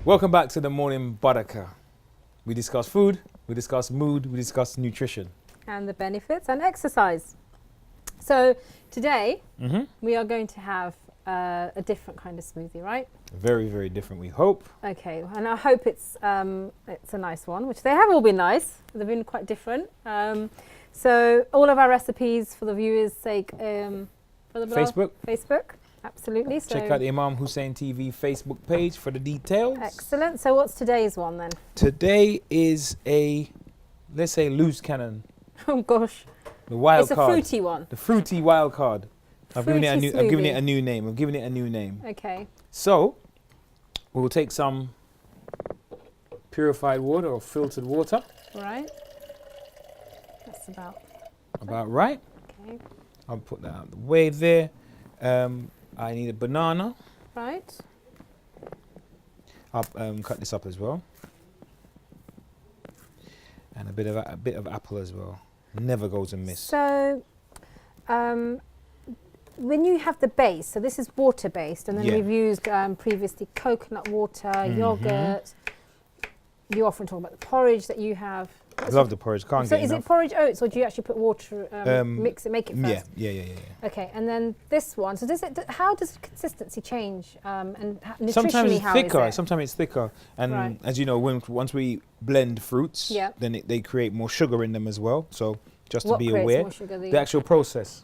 Welcome back to the Morning Baraka. We discuss food, we discuss mood, we discuss nutrition. And the benefits and exercise. So today we are going to have a different kind of smoothie, right? Very, very different, we hope. Okay, and I hope it's a nice one, which they have all been nice. They've been quite different. So all of our recipes, for the viewers' sake, for the blog, Facebook, absolutely. So check out the Imam Hussein TV Facebook page for the details. Excellent. So what's today's one then? Today is let's say loose cannon. Oh gosh. The wild card. It's a fruity one. The fruity wild card. I've given it a new name. Okay. So we'll take some purified water or filtered water. Right. That's about right. Okay. I'll put that out of the way there. I need a banana. Right. I'll cut this up as well. And a bit of apple as well. Never goes amiss. So, when you have the base, so this is water based, and then we've used previously coconut water, yogurt. You often talk about the porridge that you have. I love the porridge. Can't so get is enough. it porridge oats, or do you actually put water, mix it, make it first? Yeah. Okay, and then this one. So how does consistency change? And nutritionally, sometimes it's how thicker. is it? Sometimes it's thicker, and Right. as you know, once we blend fruits, then they create more sugar in them as well. So just to be aware, more sugar, the actual process.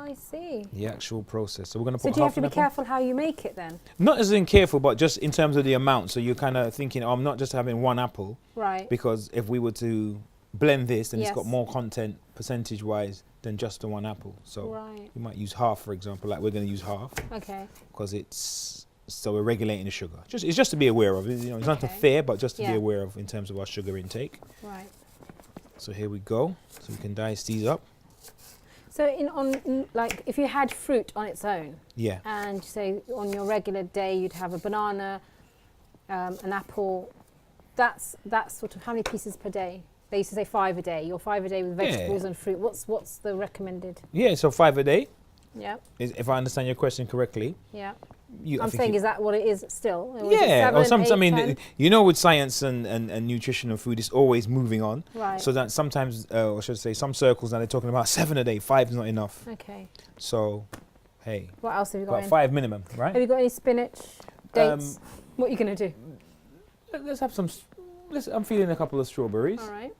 I see. The actual process. So we're going to So put. do you have to be careful how you make it then? Not as in careful, but just in terms of the amount. So you're kind of thinking, I'm not just having one apple, right? Because if we were to blend this, then Yes. it's got more content percentage-wise than just the one apple. So Right. you might use half, for example. Like we're going to use half Okay. because we're regulating the sugar. It's just to be aware of. You know, it's nothing fair, but just to be aware of in terms of our sugar intake. Right. So here we go. So we can dice these up. So like if you had fruit on its own, Yeah. and say on your regular day you'd have a banana, an apple. That's sort of how many pieces per day? They used to say 5 a day. You're 5 a day with vegetables and fruit. What's the recommended? Yeah. So 5 a day. Yeah. If I understand your question correctly. Yeah. I I'm saying, is that what it is still? Or Yeah, is it 7, or some. 8, I mean, 10? you know, with science and nutrition and food, it's always moving on. Right. So that sometimes, or should I say, some circles now they're talking about 7 a day. 5 is not enough. Okay. So, hey, What else have you got about in? 5 minimum, right? Have you got any spinach, dates? What are you going to do? Let's have some. I'm feeling a couple of strawberries. All right.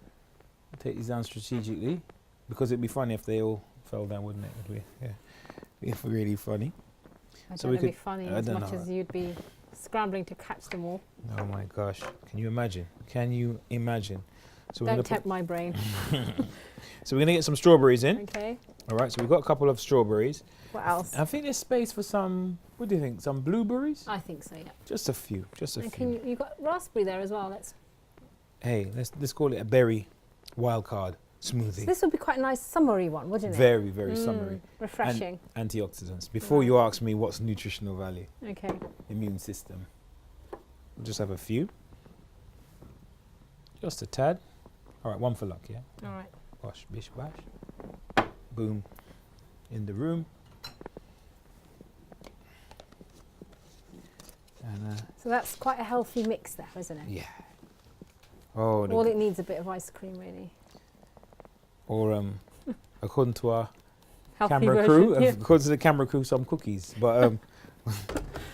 Take these down strategically, because it'd be funny if they all fell down, wouldn't it? Yeah, it'd be really funny. I So don't we know, it'd be could- funny I as don't much know. as you'd be scrambling to catch them all. Oh my gosh, can you imagine? So we're Don't gonna tempt my brain. so we're gonna get some strawberries in. Okay. All right, so we've got a couple of strawberries. What else? I think there's space for some. What do you think? Some blueberries? I think so. Yeah. Just a few. Just a And few. you got raspberry there as well. Hey, let's call it a berry wild card smoothie. So this would be quite a nice summery one, wouldn't it? Very, very summery. Refreshing. Antioxidants. Before you ask me what's nutritional value, Okay. immune system. We'll just have a few. Just a tad. All right, one for luck, yeah? All right. Wash, bish, bash. Boom. In the room. And So that's quite a healthy mix there, isn't it? yeah. Oh, All it needs a bit of ice cream, really. or according to our Healthy camera version, crew, yeah. according to the camera crew, some cookies. But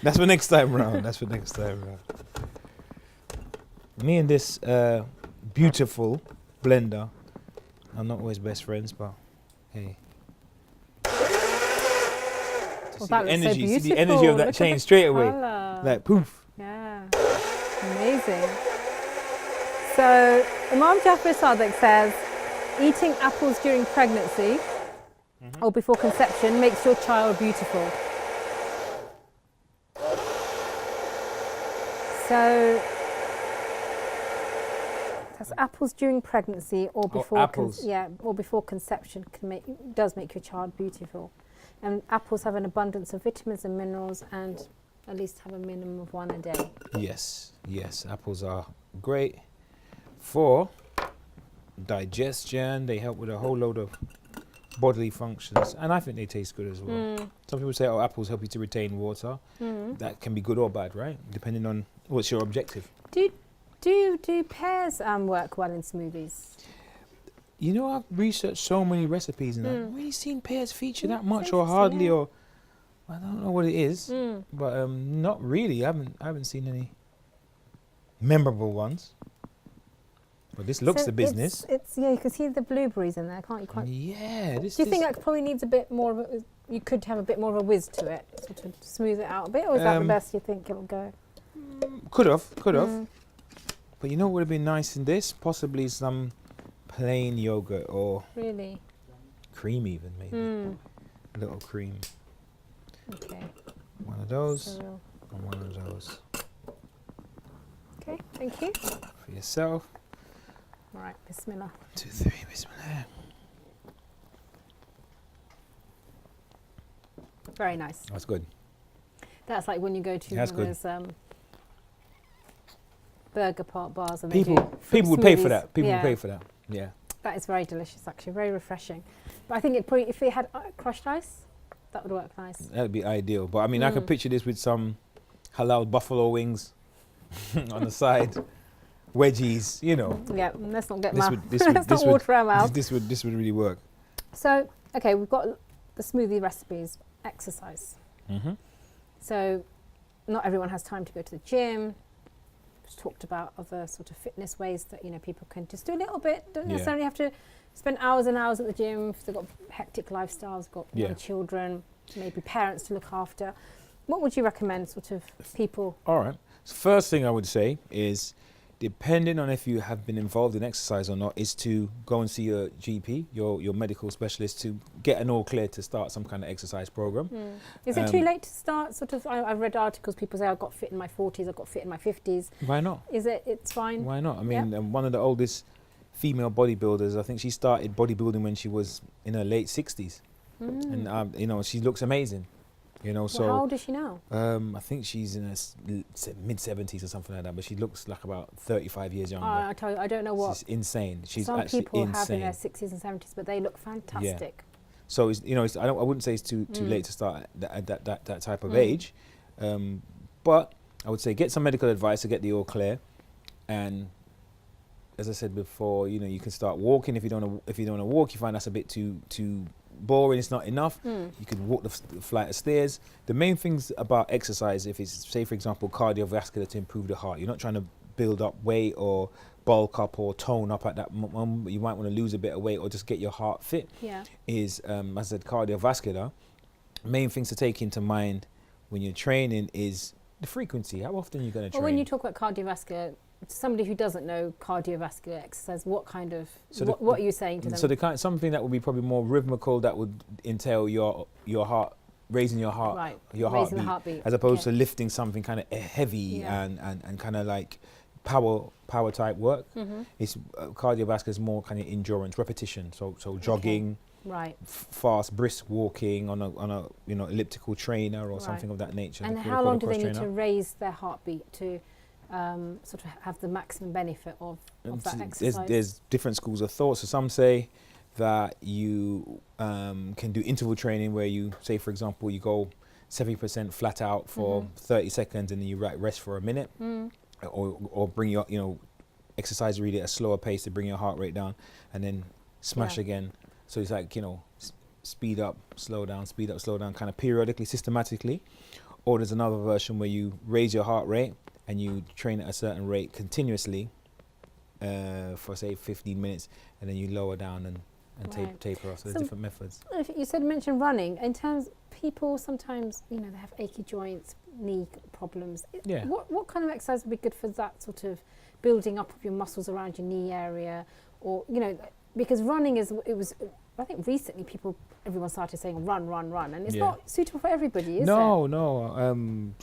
that's for next time round. Me and this beautiful blender are not always best friends, but hey. Well, that looks so See the beautiful. energy of that Look at change the straight away. colour. Like poof. Yeah. Amazing. So Imam Sadiq says, eating apples during pregnancy or before conception makes your child beautiful. So that's apples during pregnancy or before apples. or before conception does make your child beautiful. And apples have an abundance of vitamins and minerals, and at least have a minimum of 1 a day. Yes, apples are great for digestion. They help with a whole load of bodily functions, and I think they taste good as well. Some people say, oh, apples help you to retain water. That can be good or bad, right? Depending on What's your objective? Do pears work well in smoothies? You know, I've researched so many recipes and I've really seen pears feature that much or interesting, hardly, yeah. or I don't know what it is, but not really. I haven't seen any memorable ones. But this looks So the business. It's you can see the blueberries in there, can't you? Quite. Yeah. Do you think that probably needs a bit more of a? You could have a bit more of a whiz to it, sort of smooth it out a bit, or is that the best you think it'll go? Could have. But you know what would have been nice in this? Possibly some plain yogurt or Really? cream even, maybe. A little cream. Okay. One of those So and one of those. okay, thank you. For yourself. All right, bismillah. 2, 3, bismillah. Very nice. That's good. That's like when you go to That's one of good. those burger part bars and People they do fruit would pay for smoothies. that. People Yeah. would pay for that. Yeah. That is very delicious, actually, very refreshing. But I think it probably, if it had crushed ice, that would work nice. That would be ideal. But I mean, I could picture this with some halal buffalo wings on the side, wedgies, you know. Yeah, let's not get This mouth. would- this would- Let's this not would- water our mouth. This would really work. So, okay, we've got the smoothie recipes, exercise. Mm-hmm. So, not everyone has time to go to the gym. We've talked about other sort of fitness ways that people can just do a little bit. Don't Yeah. necessarily have to spend hours and hours at the gym. If they've got hectic lifestyles, got young Yeah. children, maybe parents to look after. What would you recommend, sort of people? All right. So first thing I would say is, depending on if you have been involved in exercise or not, is to go and see your GP, your medical specialist, to get an all clear to start some kind of exercise program. Is it too late to start? Sort of. I've read articles. People say I got fit in my 40s. I got fit in my 50s. Why not? Is it? It's fine. Why not? I mean, one of the oldest female bodybuilders, I think she started bodybuilding when she was in her late 60s, and she looks amazing. So how old is she now? I think she's in her mid 70s or something like that, but she looks like about 35 years younger. I tell you, I don't know what. She's insane. She's Some actually people insane. have in their 60s and 70s, but they look fantastic. So I wouldn't say it's too late to start at that type of age, but I would say get some medical advice to get the all clear, and as I said before, you can start walking. If you don't want to walk, you find that's a bit too boring, it's not enough. You could walk the flight of stairs. The main things about exercise, if it's, say for example, cardiovascular, to improve the heart, you're not trying to build up weight or bulk up or tone up at that moment. You might want to lose a bit of weight or just get your heart fit. Is as I said, cardiovascular. Main things to take into mind when you're training is the frequency. How often are you going to train? Well, when you talk about cardiovascular, somebody who doesn't know cardiovascular exercise, what kind of what are you saying to them? So something that would be probably more rhythmical, that would entail your heart, raising your heart, right, your raising the heartbeat, heartbeat, as opposed to lifting something kind of heavy Yeah. and kind of like power type work. It's cardiovascular is more kind of endurance, repetition. So jogging, right, fast, brisk walking on a elliptical trainer or something of that nature. And They how call it long do they cross need to trainer. raise their heartbeat to sort of have the maximum benefit of that exercise? There's different schools of thought. So some say that you can do interval training where you, say for example, you go 70% flat out for 30 seconds and then you rest for a minute, or bring your exercise really at a slower pace to bring your heart rate down, and then smash again. So it's like speed up, slow down, speed up, slow down, kind of periodically, systematically. Or there's another version where you raise your heart rate and you train at a certain rate continuously for say 15 minutes, and then you lower down and taper off. So there's different methods. You mentioned running. In terms, people sometimes they have achy joints, knee problems. Yeah. What kind of exercise would be good for that sort of building up of your muscles around your knee area, or because running I think recently everyone started saying run, and it's not suitable for everybody, is it? No.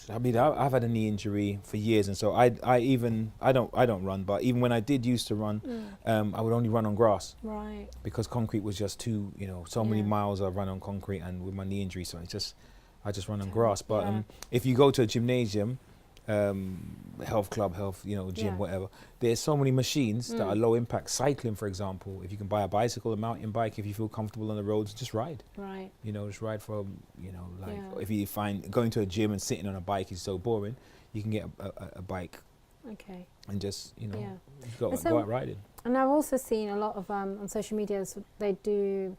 I mean, I've had a knee injury for years, and so I don't run. But even when I did used to run, I would only run on grass, right? Because concrete was just too, so many miles I run on concrete, and with my knee injury, so I just run on grass. But if you go to a gymnasium, health club, gym, whatever, there's so many machines that are low impact. Cycling, for example, if you can buy a bicycle, a mountain bike, if you feel comfortable on the roads, just ride. Right. Just ride for, if you find going to a gym and sitting on a bike is so boring, you can get a bike. Okay. And just, you know, Yeah. go out riding. And I've also seen a lot of on social media, so they do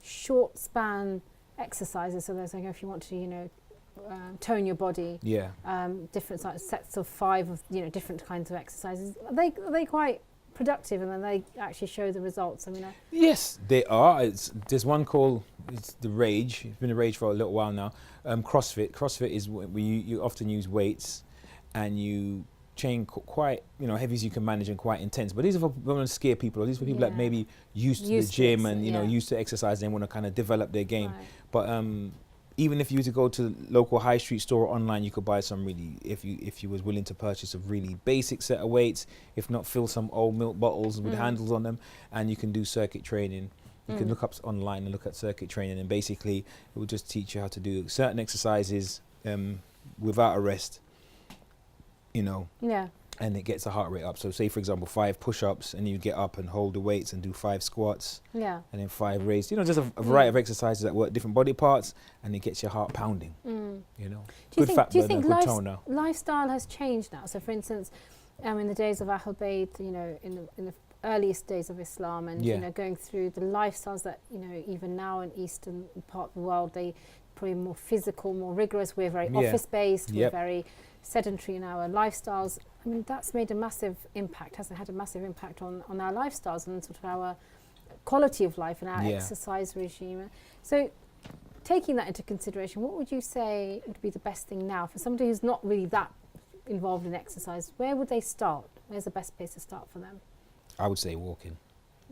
short span exercises. So there's like, if you want to, you know, tone your body. Yeah. Different sets of 5 of, you know, different kinds of exercises. Are they quite productive, and then they actually show the results? I mean, yes, they are. There's one called, it's the rage. It's been a rage for a little while now. CrossFit. CrossFit is where you often use weights, and you train quite, you know, heavy as you can manage and quite intense. But these are for want to scare people. Or these are for people that maybe used to the gym and, you know, used to exercise and want to kind of develop their game. Right. But even if you were to go to local high street store or online, you could buy some really, if you was willing to purchase a really basic set of weights, if not fill some old milk bottles with handles on them, and you can do circuit training. You can look up online and look at circuit training, and basically it will just teach you how to do certain exercises without a rest, you know. Yeah. And it gets the heart rate up. So say, for example, 5 push-ups, and you get up and hold the weights and do 5 squats. Yeah. And then 5 raises. You know, just a variety of exercises that work different body parts, and it gets your heart pounding. You know, do you think lifestyle has changed now? So, for instance, in the days of Ahl Bayt, you know, in the earliest days of Islam, and you know, going through the lifestyles that, you know, even now in Eastern part of the world, they probably more physical, more rigorous. We're very office-based. We're very sedentary in our lifestyles. I mean, that's made a massive impact, hasn't had a massive impact on our lifestyles and sort of our quality of life and our exercise regime. So taking that into consideration, what would you say would be the best thing now for somebody who's not really that involved in exercise? Where would they start? Where's the best place to start for them? I would say walking.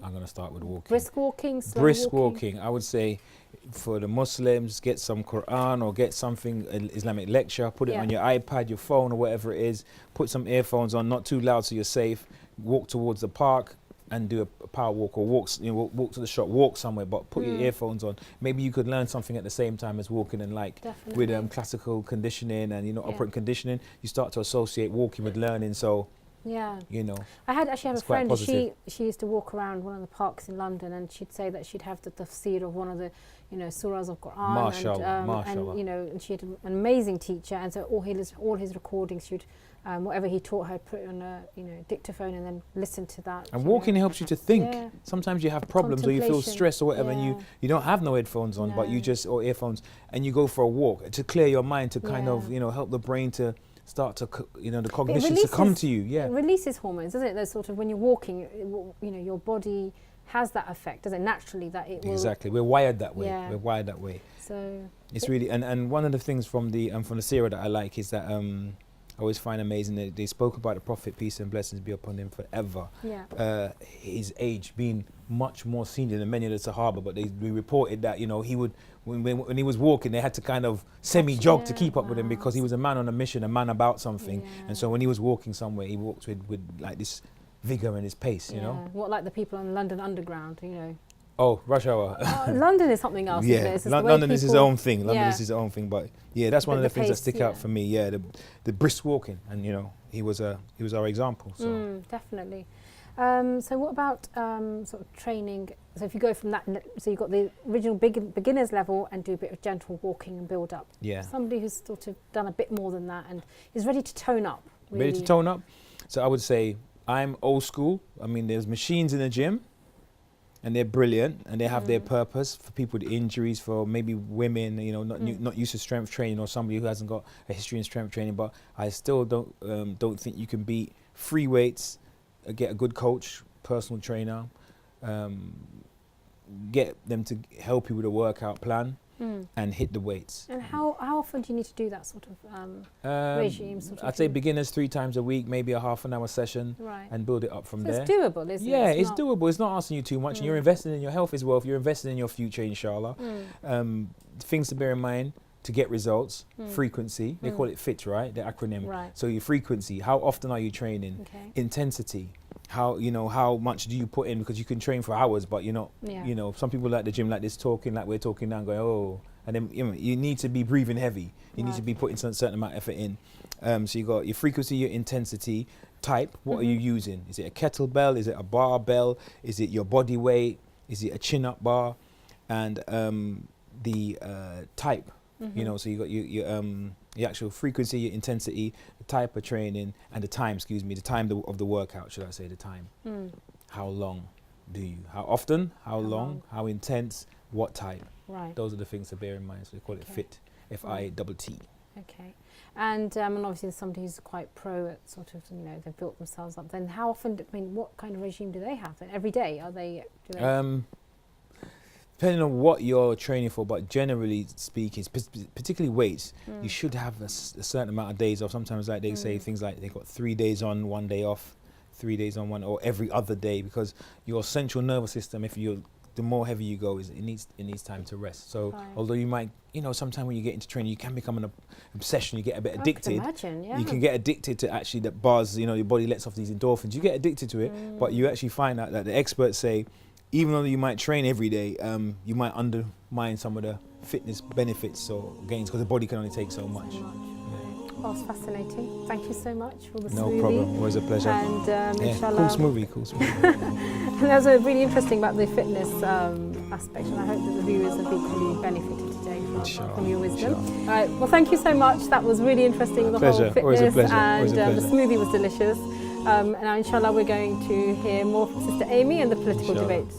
I'm going to start with walking. Brisk walking, slow brisk walking. I would say for the Muslims, get some Quran or get something, an Islamic lecture, put it on your iPad, your phone or whatever it is, put some earphones on, not too loud so you're safe, walk towards the park and do a power walk, or walk to the shop, walk somewhere, but put your earphones on. Maybe you could learn something at the same time as walking, and like with classical conditioning and, you know, operant conditioning, you start to associate walking with learning. So you know, I actually have a friend. She used to walk around one of the parks in London, and she'd say that she'd have the tafsir of one of the, you know, surahs of Quran. Mashallah, and you know, and she had an amazing teacher, and so all his recordings, she'd whatever he taught her, put it on a, you know, dictaphone, and then listen to that. And walking helps you to think. Sometimes you have problems or you feel stressed or whatever, and you don't have no headphones on, but you just, or earphones, and you go for a walk to clear your mind, to kind of, you know, help the brain to start to, you know, the cognition to come to you. It releases hormones, doesn't it? There's sort of, when you're walking, you know, your body has that effect, doesn't it? Naturally, that it will. Exactly, we're wired that way. We're wired that way. So it's really, and one of the things from the seerah that I like is that I always find amazing that they spoke about the Prophet, peace and blessings be upon him forever. His age being much more senior than many of the Sahaba, but we reported that, you know, he would, when he was walking, they had to kind of semi-jog to keep up with him, because he was a man on a mission, a man about something. And so when he was walking somewhere, he walked with like this vigor and his pace, you know. What, like the people on London Underground, you know. Oh, rush hour. London is something else. London is his own thing. London is his own thing. But that's one of the things that stick out for me. The brisk walking, and you know, he was our example. So definitely. So what about sort of training? So if you go from that, so you've got the original beginner's level and do a bit of gentle walking and build up. Somebody who's sort of done a bit more than that and is ready to tone up. Really. Ready to tone up. So I would say I'm old school. I mean, there's machines in the gym, and they're brilliant, and they have their purpose for people with injuries, for maybe women, you know, not used to strength training, or somebody who hasn't got a history in strength training. But I still don't think you can beat free weights. Get a good coach, personal trainer, get them to help you with a workout plan, and hit the weights. And how often do you need to do that sort of regime? I'd say beginners 3 times a week, maybe a half an hour session, and build it up from there. It's doable, isn't it? Yeah, it's doable. It's not asking you too much, and you're investing in your health as well. If you're investing in your future, inshallah. Things to bear in mind to get results: frequency. They call it FIT, right? The acronym. Right. So your frequency. How often are you training? Okay. Intensity. How much do you put in? Because you can train for hours, but you're not. You know, some people like the gym like this, talking like we're talking now, going, oh, and then you need to be breathing heavy. You need to be putting some certain amount of effort in. So you got your frequency, your intensity, type. What are you using? Is it a kettlebell? Is it a barbell? Is it your body weight? Is it a chin-up bar? And the type. You know, so you got your the actual frequency, intensity, the type of training, and the time, the time of the workout, should I say, the time. How long do you, how often, how long, how intense, what type. Right. Those are the things to bear in mind. So they call it FIT, F-I-T-T. Okay. And obviously there's somebody who's quite pro at sort of, they've built themselves up. Then how often, what kind of regime do they have then? Every day? Are they, depending on what you're training for, but generally speaking, particularly weights, you should have a certain amount of days off. Sometimes like they say things like they got 3 days on, 1 day off, 3 days on, one, or every other day, because your central nervous system, the more heavy you go, it needs time to rest. So although you might, sometimes when you get into training, you can become an obsession. You get a bit addicted. I can imagine, yeah. You can get addicted to actually the buzz. Your body lets off these endorphins. You get addicted to it, but you actually find out that the experts say, even though you might train every day, you might undermine some of the fitness benefits or gains because the body can only take so much. Well, it's fascinating. Thank you so much for the smoothie. No problem. Always a pleasure. And inshallah. Cool smoothie. And that was really interesting about the fitness aspect, and I hope that the viewers have equally benefited today from your wisdom. All right. Well, thank you so much. That was really interesting. The whole fitness. Always a pleasure. And the smoothie was delicious. And now, inshallah, we're going to hear more from Sister Amy and the political debates.